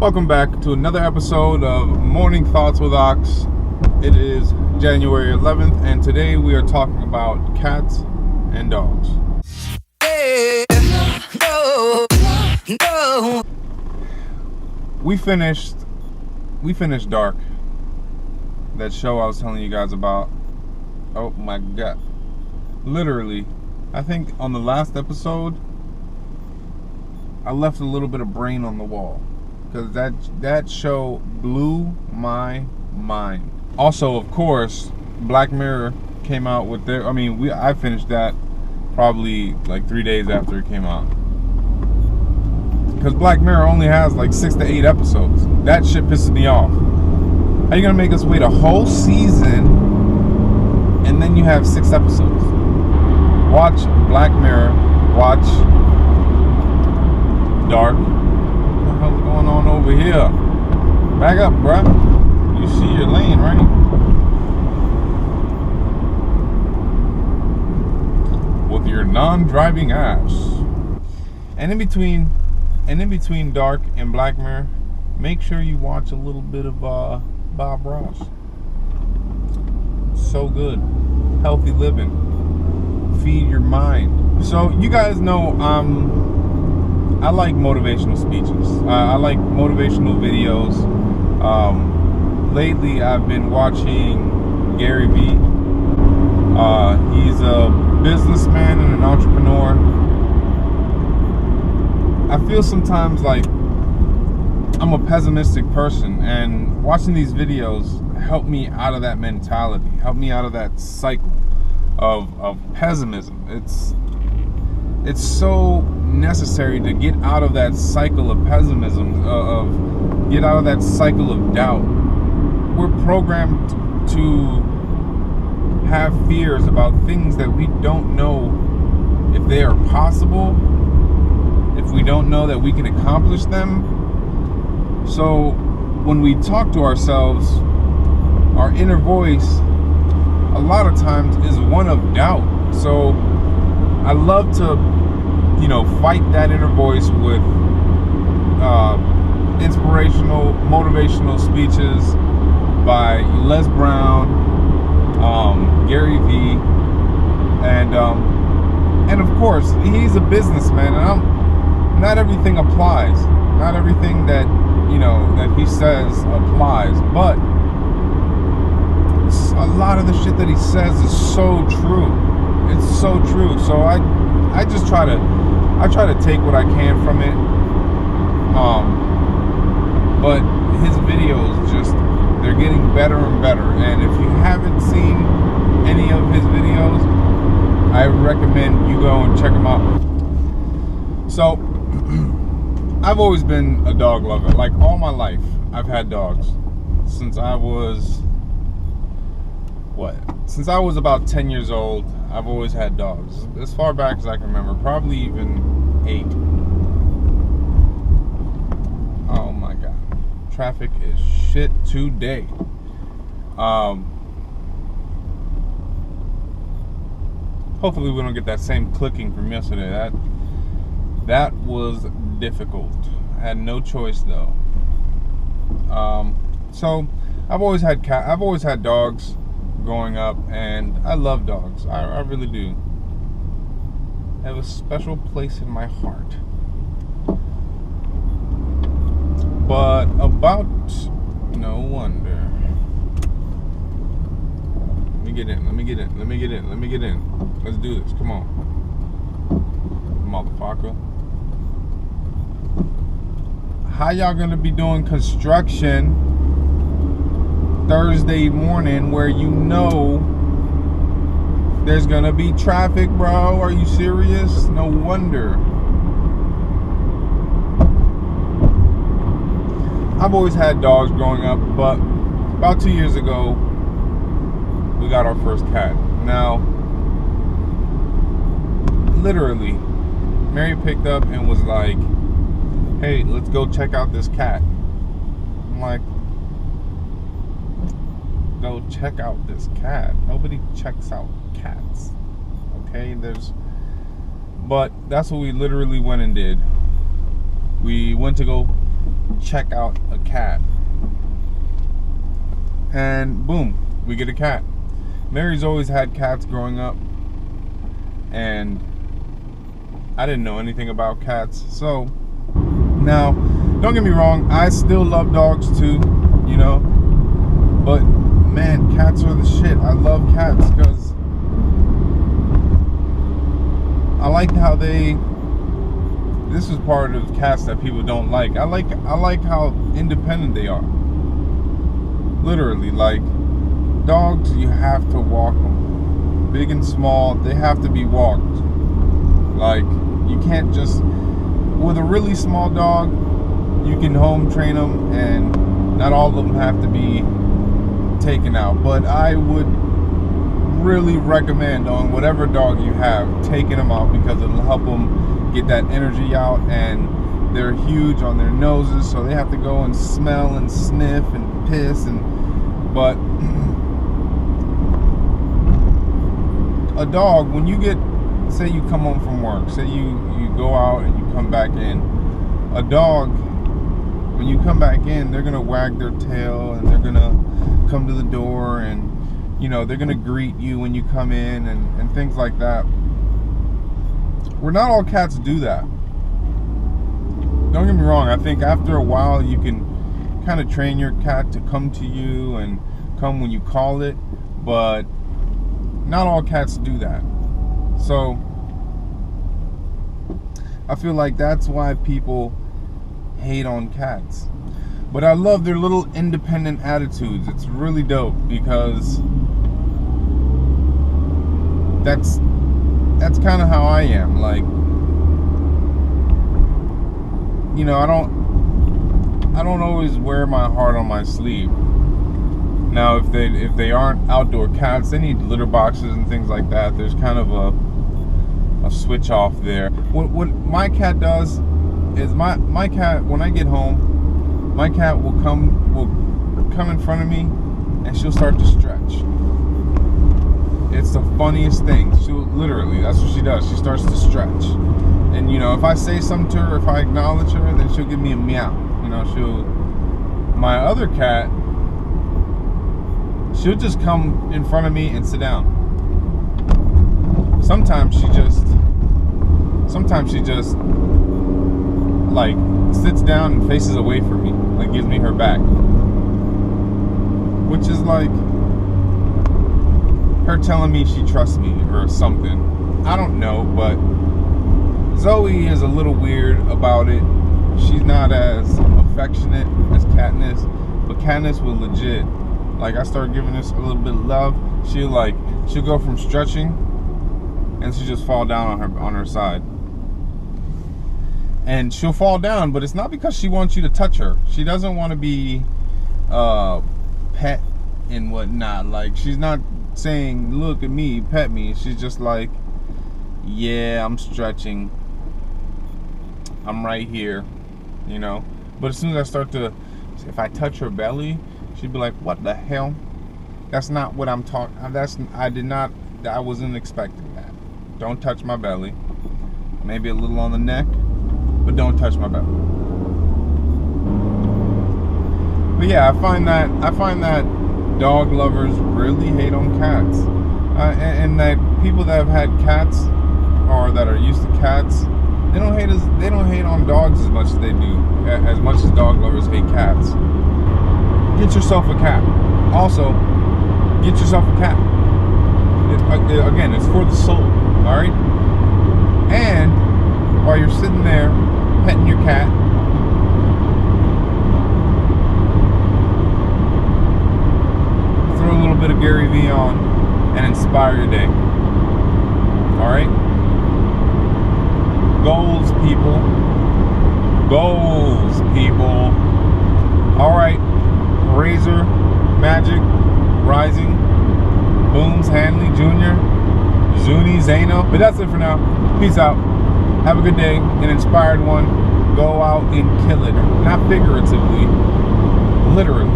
Welcome back to another episode of Morning Thoughts with Ox. It is January 11th, and today we are talking about cats and dogs. No. We finished Dark, that show I was telling you guys about. Oh my god. Literally, I think on the last episode, I left a little bit of brain on the wall. Because that show blew my mind. Also, of course, Black Mirror came out with their... I finished that probably like 3 days after it came out. Because Black Mirror only has like 6 to 8 episodes. That shit pisses me off. How you gonna make us wait a whole season and then you have 6 episodes? Watch Black Mirror. Watch Dark. What the hell's going on over here? Back up, bruh. You see your lane, right? With your non-driving ass. And in between Dark and Black Mirror, make sure you watch a little bit of Bob Ross. So good. Healthy living. Feed your mind. So you guys know I like motivational speeches. I like motivational videos. Lately, I've been watching Gary Vee. He's a businessman and an entrepreneur. I feel sometimes like I'm a pessimistic person, and watching these videos help me out of that mentality, help me out of that cycle of pessimism. It's so necessary to get out of that cycle of pessimism, get out of that cycle of doubt. We're programmed to have fears about things that we don't know if they are possible, if we don't know that we can accomplish them. So when we talk to ourselves, our inner voice a lot of times is one of doubt. So I love to, fight that inner voice with inspirational, motivational speeches by Les Brown, Gary Vee, and of course he's a businessman, and not everything applies. Not everything that that he says applies, but a lot of the shit that he says is so true. It's so true. So I just try to take what I can from it. But his videos they're getting better and better. And if you haven't seen any of his videos, I recommend you go and check them out. So I've always been a dog lover. Like all my life, I've had dogs since I was about 10 years old. I've always had dogs, as far back as I can remember, probably even 8. Oh my god, traffic is shit today. Hopefully we don't get that same clicking from yesterday. That was difficult. I had no choice though. So I've always had dogs growing up, and I love dogs. I really do. They have a special place in my heart. But about no wonder. Let me get in. Let's do this. Come on, motherfucker. How y'all gonna be doing construction Thursday morning where there's gonna be traffic, bro? Are you serious? No wonder. I've always had dogs growing up, but about 2 years ago, we got our first cat. Now, literally, Mary picked up and was like, hey, let's go check out this cat. I'm like, go check out this cat? Nobody checks out cats. Okay, but that's what we literally went and did. We went to go check out a cat. And boom, we get a cat. Mary's always had cats growing up, and I didn't know anything about cats. So now, don't get me wrong, I still love dogs too, you know, but man, cats are the shit. I love cats because I like how this is part of cats that people don't like. I like how independent they are. Literally, like, dogs, you have to walk them. Big and small, they have to be walked. Like, you can't just, with a really small dog, you can home train them, and not all of them have to be taken out. But I would really recommend, on whatever dog you have, taking them out, because it'll help them get that energy out. And they're huge on their noses, so they have to go and smell and sniff and piss. But a dog, when you get, say you come home from work, say you go out and you come back in, a dog, when you come back in, they're gonna wag their tail, and they're gonna come to the door, and you know, they're gonna greet you when you come in, and things like that. Well, not all cats do that. Don't get me wrong, I think after a while you can kind of train your cat to come to you and come when you call it, but not all cats do that. So I feel like that's why people hate on cats. But I love their little independent attitudes. It's really dope, because that's kind of how I am. Like, you know, I don't always wear my heart on my sleeve. Now, if they aren't outdoor cats, they need litter boxes and things like that. There's kind of a switch off there. What my cat does is my cat, when I get home, my cat will come in front of me, and she'll start to stretch. It's the funniest thing. She'll literally, that's what she does. She starts to stretch. And you know, if I say something to her, if I acknowledge her, then she'll give me a meow. You know, my other cat, she'll just come in front of me and sit down. Sometimes she just like sits down and faces away from me, like gives me her back, which is like her telling me she trusts me or something. I don't know, but Zoe is a little weird about it. She's not as affectionate as Katniss, but Katniss will legit, like, I start giving this a little bit of love, she'll go from stretching and she'll just fall down on her side. And she'll fall down, but it's not because she wants you to touch her. She doesn't want to be pet and whatnot. Like, she's not saying, look at me, pet me. She's just like, yeah, I'm stretching, I'm right here, you know. But as soon as I start to, if I touch her belly, she'd be like, what the hell? That's not what I'm talking, I wasn't expecting that. Don't touch my belly. Maybe a little on the neck, but don't touch my belly. But yeah, I find that dog lovers really hate on cats, and that people that have had cats or that are used to cats, they don't hate on dogs as much as they do, as much as dog lovers hate cats. Get yourself a cat. Also, get yourself a cat. Again, it's for the soul. All right. And while you're sitting there petting your cat, throw a little bit of Gary Vee on and inspire your day. All right. Goals, people. Goals, people. All right. Razor, Magic, Rising, Booms, Hanley, Jr., Zuni, Zano. But that's it for now. Peace out. Have a good day. An inspired one. Go out and kill it. Not figuratively, literally.